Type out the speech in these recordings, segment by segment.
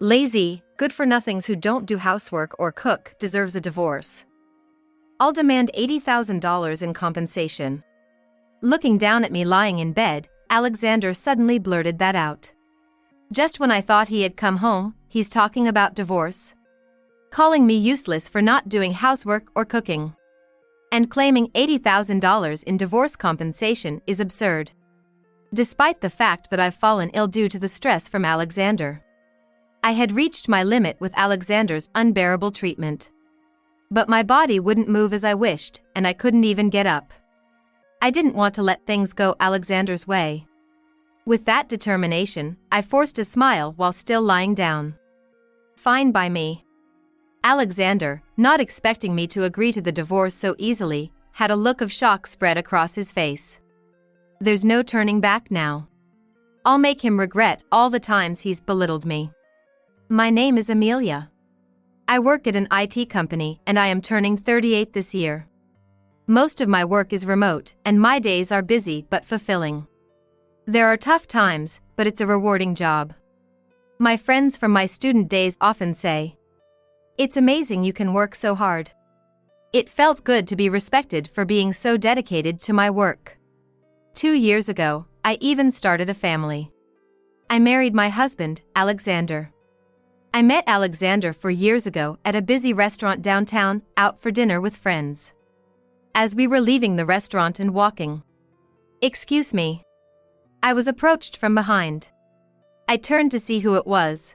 Lazy, good-for-nothings who don't do housework or cook deserves a divorce. I'll demand $80,000 in compensation. Looking down at me lying in bed, Alexander suddenly blurted that out. Just when I thought he had come home, he's talking about divorce. Calling me useless for not doing housework or cooking. And claiming $80,000 in divorce compensation is absurd. Despite the fact that I've fallen ill due to the stress from Alexander. I had reached my limit with Alexander's unbearable treatment. But my body wouldn't move as I wished, and I couldn't even get up. I didn't want to let things go Alexander's way. With that determination, I forced a smile while still lying down. Fine by me. Alexander, not expecting me to agree to the divorce so easily, had a look of shock spread across his face. There's no turning back now. I'll make him regret all the times he's belittled me. My name is Amelia. I work at an IT company and I am turning 38 this year. Most of my work is remote and my days are busy but fulfilling. There are tough times, but it's a rewarding job. My friends from my student days often say, "It's amazing you can work so hard." It felt good to be respected for being so dedicated to my work. 2 years ago, I even started a family. I married my husband, Alexander. I met Alexander 4 years ago at a busy restaurant downtown, out for dinner with friends. As we were leaving the restaurant and walking. "Excuse me." I was approached from behind. I turned to see who it was.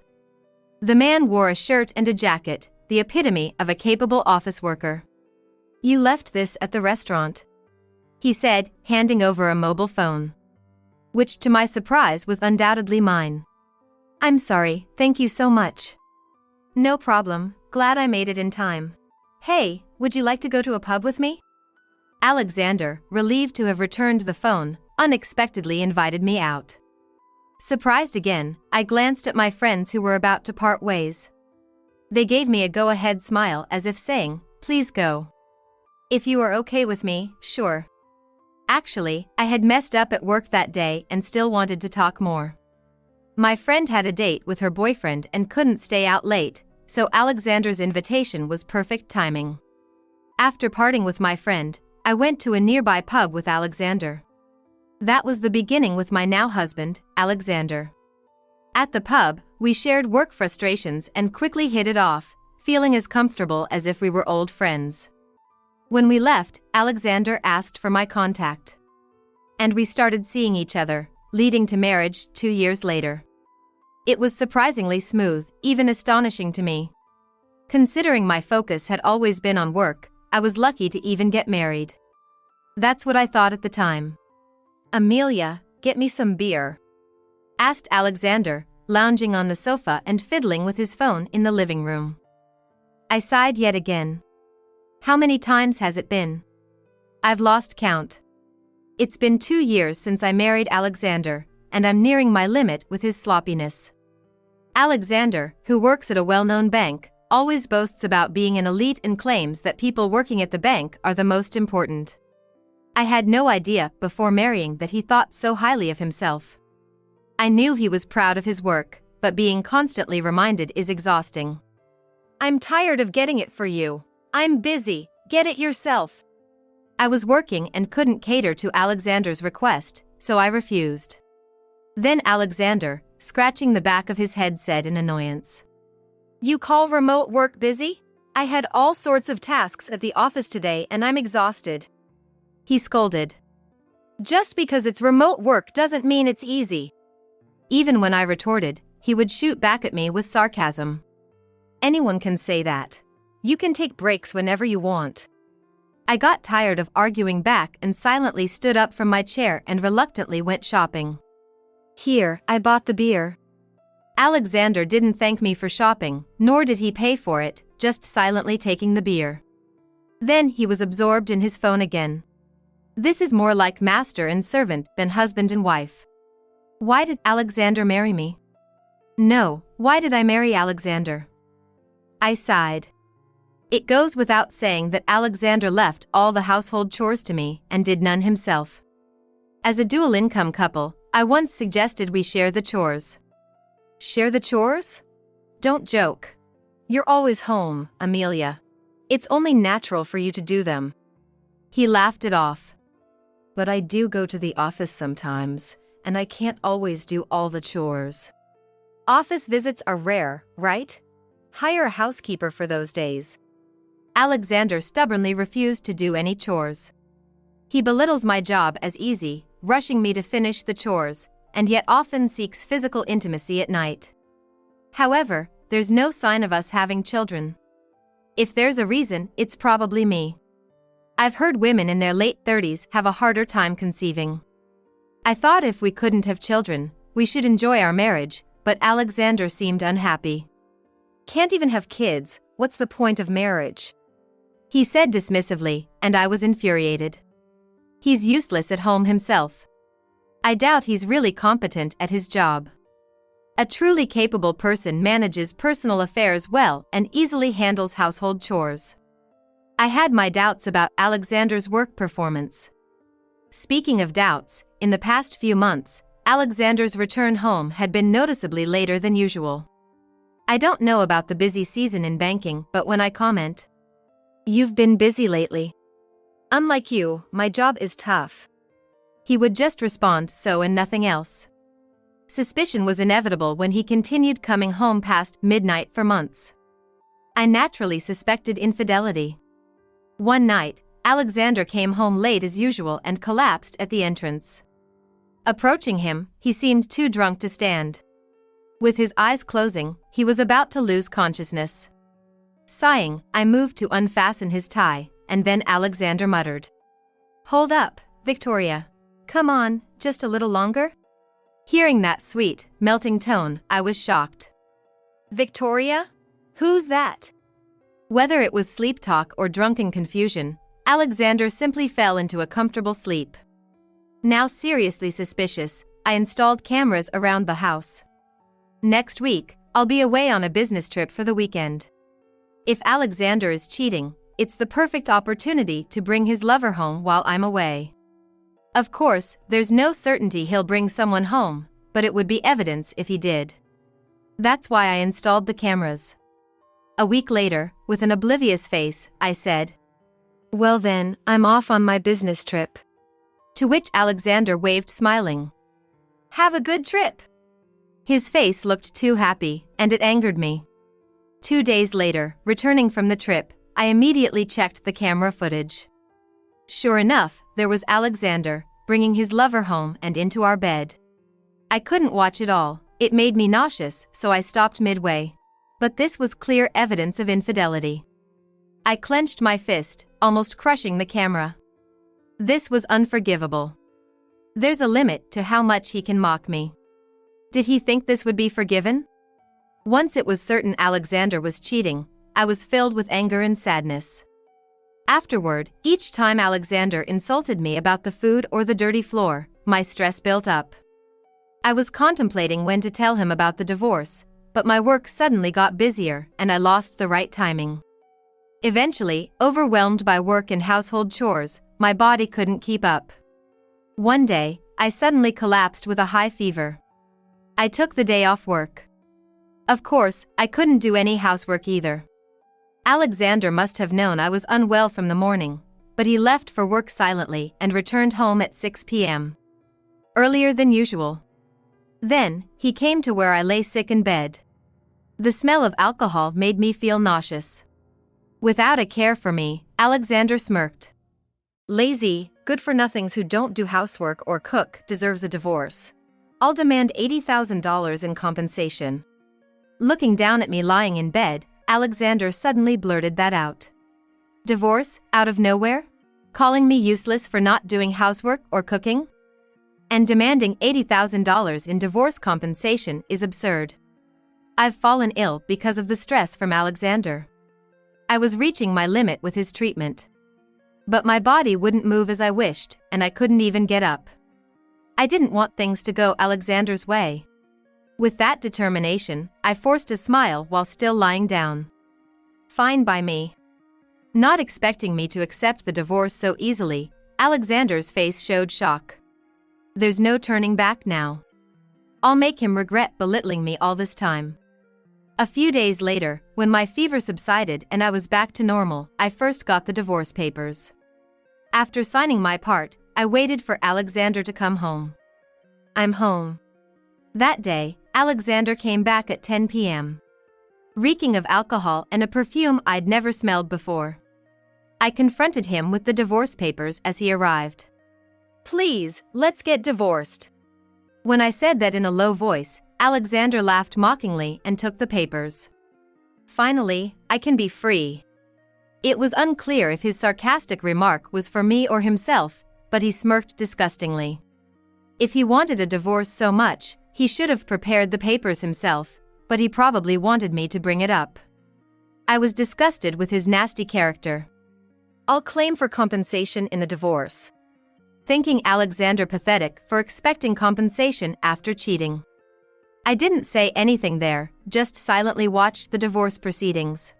The man wore a shirt and a jacket, the epitome of a capable office worker. "You left this at the restaurant," he said, handing over a mobile phone. Which to my surprise was undoubtedly mine. "I'm sorry, thank you so much." "No problem, glad I made it in time. Hey, would you like to go to a pub with me?" Alexander, relieved to have returned the phone, unexpectedly invited me out. Surprised again, I glanced at my friends who were about to part ways. They gave me a go-ahead smile as if saying, "Please go. If you are okay with me, sure." Actually, I had messed up at work that day and still wanted to talk more. My friend had a date with her boyfriend and couldn't stay out late, so Alexander's invitation was perfect timing. After parting with my friend, I went to a nearby pub with Alexander. That was the beginning with my now husband, Alexander. At the pub, we shared work frustrations and quickly hit it off, feeling as comfortable as if we were old friends. When we left, Alexander asked for my contact. And we started seeing each other, leading to marriage 2 years later. It was surprisingly smooth, even astonishing to me. Considering my focus had always been on work, I was lucky to even get married. That's what I thought at the time. "Amelia, get me some beer," asked Alexander, lounging on the sofa and fiddling with his phone in the living room. I sighed yet again. How many times has it been? I've lost count. It's been 2 years since I married Alexander, and I'm nearing my limit with his sloppiness. Alexander, who works at a well-known bank, always boasts about being an elite and claims that people working at the bank are the most important. I had no idea before marrying that he thought so highly of himself. I knew he was proud of his work, but being constantly reminded is exhausting. "I'm tired of getting it for you. I'm busy, get it yourself." I was working and couldn't cater to Alexander's request, so I refused. Then Alexander, scratching the back of his head, said in annoyance, "You call remote work busy? I had all sorts of tasks at the office today and I'm exhausted." He scolded. "Just because it's remote work doesn't mean it's easy." Even when I retorted, he would shoot back at me with sarcasm. "Anyone can say that. You can take breaks whenever you want." I got tired of arguing back and silently stood up from my chair and reluctantly went shopping. Here, I bought the beer. Alexander didn't thank me for shopping, nor did he pay for it, just silently taking the beer. Then he was absorbed in his phone again. This is more like master and servant than husband and wife. Why did Alexander marry me? No, why did I marry Alexander? I sighed. It goes without saying that Alexander left all the household chores to me and did none himself. As a dual-income couple, I once suggested we share the chores. Share the chores? Don't joke. You're always home, Amelia. It's only natural for you to do them. He laughed it off. But I do go to the office sometimes, and I can't always do all the chores. Office visits are rare, right? Hire a housekeeper for those days. Alexander stubbornly refused to do any chores. He belittles my job as easy, rushing me to finish the chores, and yet often seeks physical intimacy at night. However, there's no sign of us having children. If there's a reason, it's probably me. I've heard women in their late 30s have a harder time conceiving. I thought if we couldn't have children, we should enjoy our marriage, but Alexander seemed unhappy. Can't even have kids, what's the point of marriage? He said dismissively, and I was infuriated. He's useless at home himself. I doubt he's really competent at his job. A truly capable person manages personal affairs well and easily handles household chores. I had my doubts about Alexander's work performance. Speaking of doubts, in the past few months, Alexander's return home had been noticeably later than usual. I don't know about the busy season in banking, but when I comment, "You've been busy lately. Unlike you, my job is tough," he would just respond so and nothing else. Suspicion was inevitable when he continued coming home past midnight for months. I naturally suspected infidelity. One night, Alexander came home late as usual and collapsed at the entrance. Approaching him, he seemed too drunk to stand. With his eyes closing, he was about to lose consciousness. Sighing, I moved to unfasten his tie, and then Alexander muttered, "Hold up, Victoria. Come on, just a little longer?" Hearing that sweet, melting tone, I was shocked. "Victoria? Who's that?" Whether it was sleep talk or drunken confusion, Alexander simply fell into a comfortable sleep. Now seriously suspicious, I installed cameras around the house. Next week, I'll be away on a business trip for the weekend. If Alexander is cheating, it's the perfect opportunity to bring his lover home while I'm away. Of course, there's no certainty he'll bring someone home, but it would be evidence if he did. That's why I installed the cameras. A week later, with an oblivious face, I said, "Well then, I'm off on my business trip." To which Alexander waved smiling. "Have a good trip." His face looked too happy, and it angered me. 2 days later, returning from the trip, I immediately checked the camera footage. Sure enough, there was Alexander, bringing his lover home and into our bed. I couldn't watch it all, it made me nauseous, so I stopped midway. But this was clear evidence of infidelity. I clenched my fist, almost crushing the camera. This was unforgivable. There's a limit to how much he can mock me. Did he think this would be forgiven? Once it was certain Alexander was cheating, I was filled with anger and sadness. Afterward, each time Alexander insulted me about the food or the dirty floor, my stress built up. I was contemplating when to tell him about the divorce, but my work suddenly got busier and I lost the right timing. Eventually, overwhelmed by work and household chores, my body couldn't keep up. One day, I suddenly collapsed with a high fever. I took the day off work. Of course, I couldn't do any housework either. Alexander must have known I was unwell from the morning, but he left for work silently and returned home at 6 p.m. Earlier than usual. Then, he came to where I lay sick in bed. The smell of alcohol made me feel nauseous. Without a care for me, Alexander smirked. "Lazy, good-for-nothings who don't do housework or cook deserves a divorce. I'll demand $80,000 in compensation." Looking down at me lying in bed, Alexander suddenly blurted that out. Divorce, out of nowhere? Calling me useless for not doing housework or cooking? And demanding $80,000 in divorce compensation is absurd. I've fallen ill because of the stress from Alexander. I was reaching my limit with his treatment. But my body wouldn't move as I wished, and I couldn't even get up. I didn't want things to go Alexander's way. With that determination, I forced a smile while still lying down. Fine by me. Not expecting me to accept the divorce so easily, Alexander's face showed shock. There's no turning back now. I'll make him regret belittling me all this time. A few days later, when my fever subsided and I was back to normal, I first got the divorce papers. After signing my part, I waited for Alexander to come home. I'm home. That day, Alexander came back at 10 p.m. reeking of alcohol and a perfume I'd never smelled before. I confronted him with the divorce papers as he arrived. Please, let's get divorced. When I said that in a low voice, Alexander laughed mockingly and took the papers. Finally, I can be free. It was unclear if his sarcastic remark was for me or himself, but he smirked disgustingly. If he wanted a divorce so much, he should have prepared the papers himself, but he probably wanted me to bring it up. I was disgusted with his nasty character. I'll claim for compensation in the divorce. Thinking Alexander pathetic for expecting compensation after cheating. I didn't say anything there, just silently watched the divorce proceedings.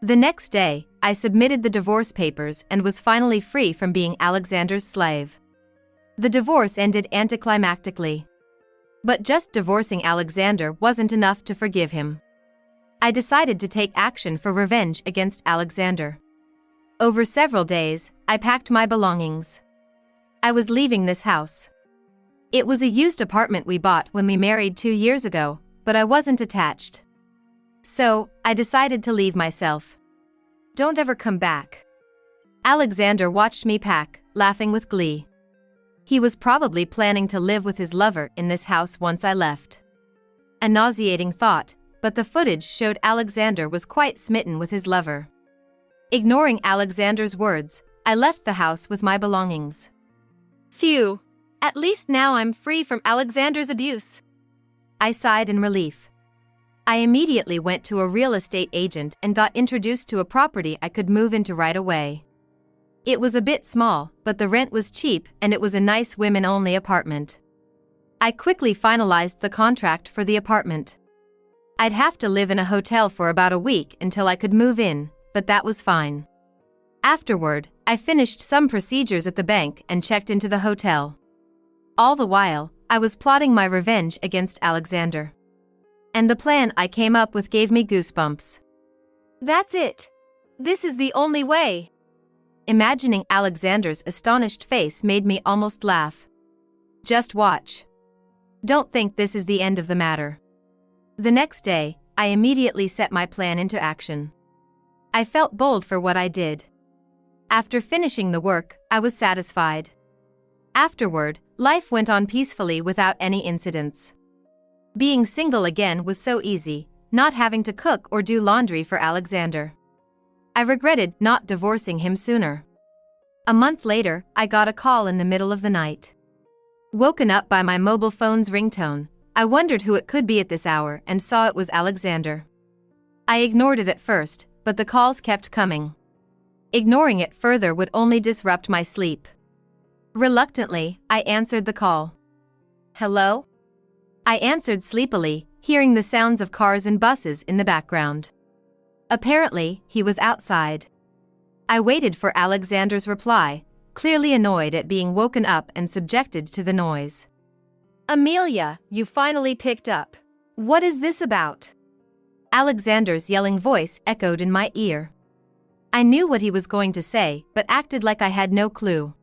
The next day, I submitted the divorce papers and was finally free from being Alexander's slave. The divorce ended anticlimactically. But just divorcing Alexander wasn't enough to forgive him. I decided to take action for revenge against Alexander. Over several days, I packed my belongings. I was leaving this house. It was a used apartment we bought when we married 2 years ago, but I wasn't attached. So, I decided to leave myself. Don't ever come back. Alexander watched me pack, laughing with glee. He was probably planning to live with his lover in this house once I left. A nauseating thought, but the footage showed Alexander was quite smitten with his lover. Ignoring Alexander's words, I left the house with my belongings. Phew! At least now I'm free from Alexander's abuse. I sighed in relief. I immediately went to a real estate agent and got introduced to a property I could move into right away. It was a bit small, but the rent was cheap and it was a nice women-only apartment. I quickly finalized the contract for the apartment. I'd have to live in a hotel for about a week until I could move in, but that was fine. Afterward, I finished some procedures at the bank and checked into the hotel. All the while, I was plotting my revenge against Alexander. And the plan I came up with gave me goosebumps. That's it. This is the only way. Imagining Alexander's astonished face made me almost laugh. Just watch. Don't think this is the end of the matter. The next day, I immediately set my plan into action. I felt bold for what I did. After finishing the work, I was satisfied. Afterward, life went on peacefully without any incidents. Being single again was so easy, not having to cook or do laundry for Alexander. I regretted not divorcing him sooner. A month later, I got a call in the middle of the night. Woken up by my mobile phone's ringtone, I wondered who it could be at this hour and saw it was Alexander. I ignored it at first, but the calls kept coming. Ignoring it further would only disrupt my sleep. Reluctantly, I answered the call. Hello? I answered sleepily, hearing the sounds of cars and buses in the background. Apparently, he was outside. I waited for Alexander's reply, clearly annoyed at being woken up and subjected to the noise. Amelia, you finally picked up. What is this about? Alexander's yelling voice echoed in my ear. I knew what he was going to say, but acted like I had no clue.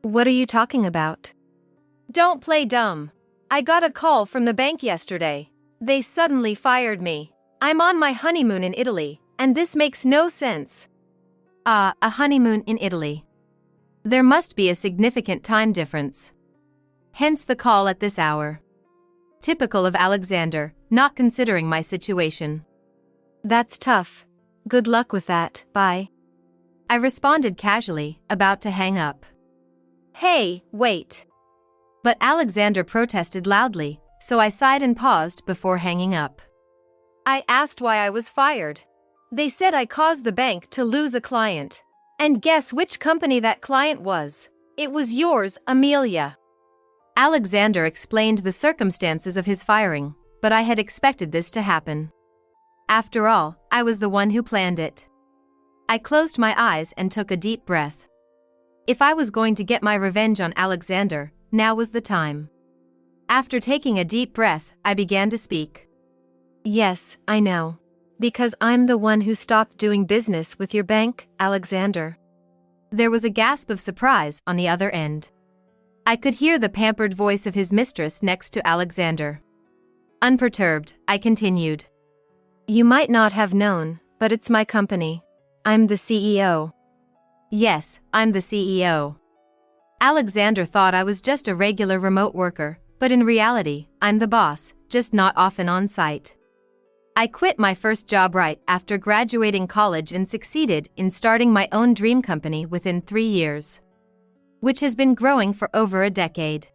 What are you talking about? Don't play dumb. I got a call from the bank yesterday. They suddenly fired me. I'm on my honeymoon in Italy, and this makes no sense. A honeymoon in Italy. There must be a significant time difference. Hence the call at this hour. Typical of Alexander, not considering my situation. That's tough. Good luck with that, bye. I responded casually, about to hang up. Hey, wait. But Alexander protested loudly, so I sighed and paused before hanging up. I asked why I was fired. They said I caused the bank to lose a client. And guess which company that client was? It was yours, Amelia. Alexander explained the circumstances of his firing, but I had expected this to happen. After all, I was the one who planned it. I closed my eyes and took a deep breath. If I was going to get my revenge on Alexander, now was the time. After taking a deep breath, I began to speak. Yes, I know. Because I'm the one who stopped doing business with your bank, Alexander. There was a gasp of surprise on the other end. I could hear the pampered voice of his mistress next to Alexander. Unperturbed, I continued. You might not have known, but it's my company. I'm the CEO. Yes, I'm the CEO. Alexander thought I was just a regular remote worker, but in reality, I'm the boss, just not often on site. I quit my first job right after graduating college and succeeded in starting my own dream company within 3 years, which has been growing for over a decade.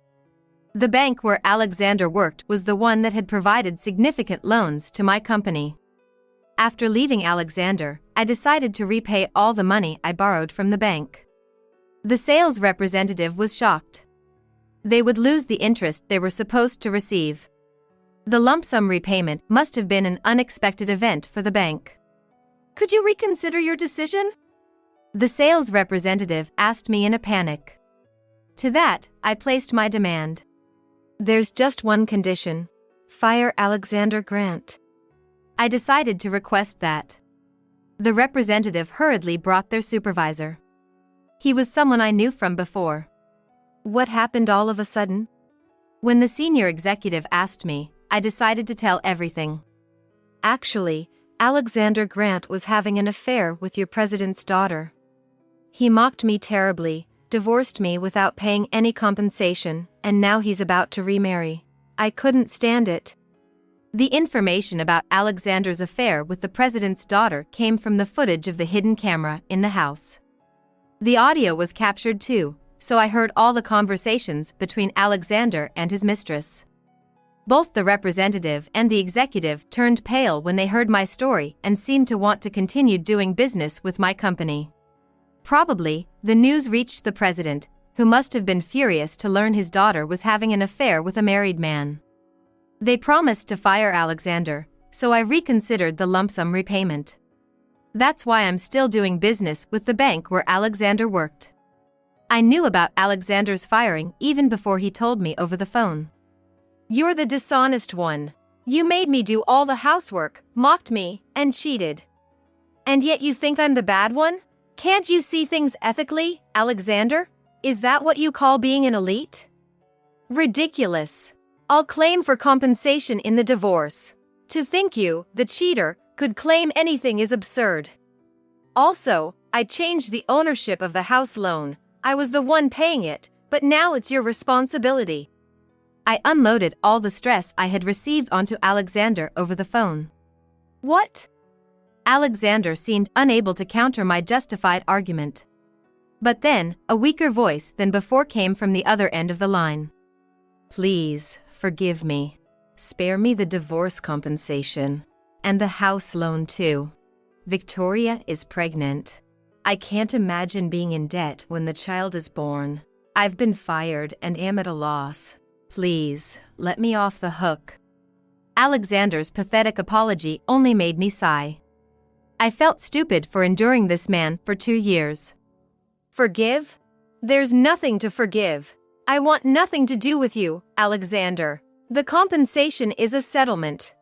The bank where Alexander worked was the one that had provided significant loans to my company. After leaving Alexander, I decided to repay all the money I borrowed from the bank. The sales representative was shocked. They would lose the interest they were supposed to receive. The lump sum repayment must have been an unexpected event for the bank. Could you reconsider your decision? The sales representative asked me in a panic. To that, I placed my demand. There's just one condition. Fire Alexander Grant. I decided to request that. The representative hurriedly brought their supervisor. He was someone I knew from before. What happened all of a sudden? When the senior executive asked me, I decided to tell everything. Actually, Alexander Grant was having an affair with your president's daughter. He mocked me terribly, divorced me without paying any compensation, and now he's about to remarry. I couldn't stand it. The information about Alexander's affair with the president's daughter came from the footage of the hidden camera in the house. The audio was captured too, so I heard all the conversations between Alexander and his mistress. Both the representative and the executive turned pale when they heard my story and seemed to want to continue doing business with my company. Probably, the news reached the president, who must have been furious to learn his daughter was having an affair with a married man. They promised to fire Alexander, so I reconsidered the lump sum repayment. That's why I'm still doing business with the bank where Alexander worked. I knew about Alexander's firing even before he told me over the phone. You're the dishonest one. You made me do all the housework, mocked me, and cheated. And yet you think I'm the bad one? Can't you see things ethically, Alexander? Is that what you call being an elite? Ridiculous. I'll claim for compensation in the divorce. To think you, the cheater, could claim anything is absurd. Also, I changed the ownership of the house loan. I was the one paying it, but now it's your responsibility. I unloaded all the stress I had received onto Alexander over the phone. What? Alexander seemed unable to counter my justified argument. But then, a weaker voice than before came from the other end of the line. Please, forgive me. Spare me the divorce compensation. And the house loan too. Victoria is pregnant. I can't imagine being in debt when the child is born. I've been fired and am at a loss. Please, let me off the hook. Alexander's pathetic apology only made me sigh. I felt stupid for enduring this man for 2 years. Forgive? There's nothing to forgive. I want nothing to do with you, Alexander. The compensation is a settlement.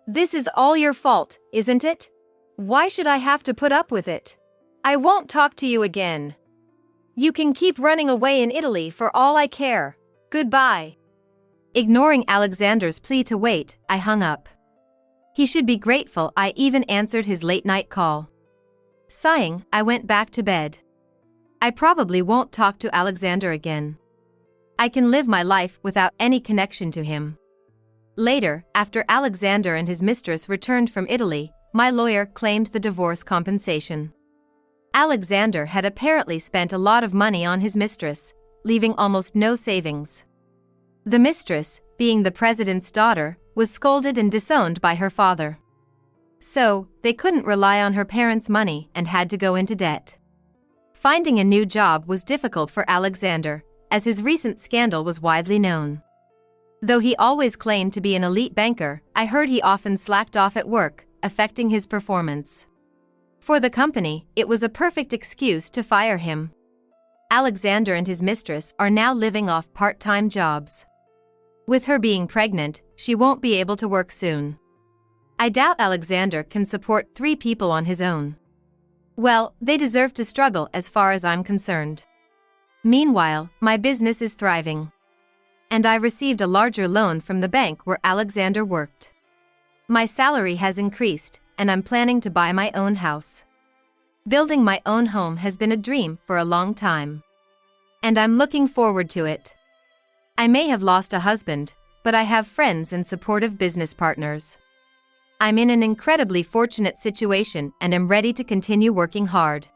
This is all your fault, isn't it? Why should I have to put up with it? I won't talk to you again. You can keep running away in Italy for all I care. Goodbye. Ignoring Alexander's plea to wait, I hung up. He should be grateful I even answered his late-night call. Sighing, I went back to bed. I probably won't talk to Alexander again. I can live my life without any connection to him. Later, after Alexander and his mistress returned from Italy, my lawyer claimed the divorce compensation. Alexander had apparently spent a lot of money on his mistress, leaving almost no savings. The mistress, being the president's daughter, was scolded and disowned by her father. So, they couldn't rely on her parents' money and had to go into debt. Finding a new job was difficult for Alexander, as his recent scandal was widely known. Though he always claimed to be an elite banker, I heard he often slacked off at work, affecting his performance. For the company, it was a perfect excuse to fire him. Alexander and his mistress are now living off part-time jobs. With her being pregnant, she won't be able to work soon. I doubt Alexander can support 3 people on his own. Well, they deserve to struggle as far as I'm concerned. Meanwhile, my business is thriving. And I received a larger loan from the bank where Alexander worked. My salary has increased, and I'm planning to buy my own house. Building my own home has been a dream for a long time. And I'm looking forward to it. I may have lost a husband, but I have friends and supportive business partners. I'm in an incredibly fortunate situation and am ready to continue working hard.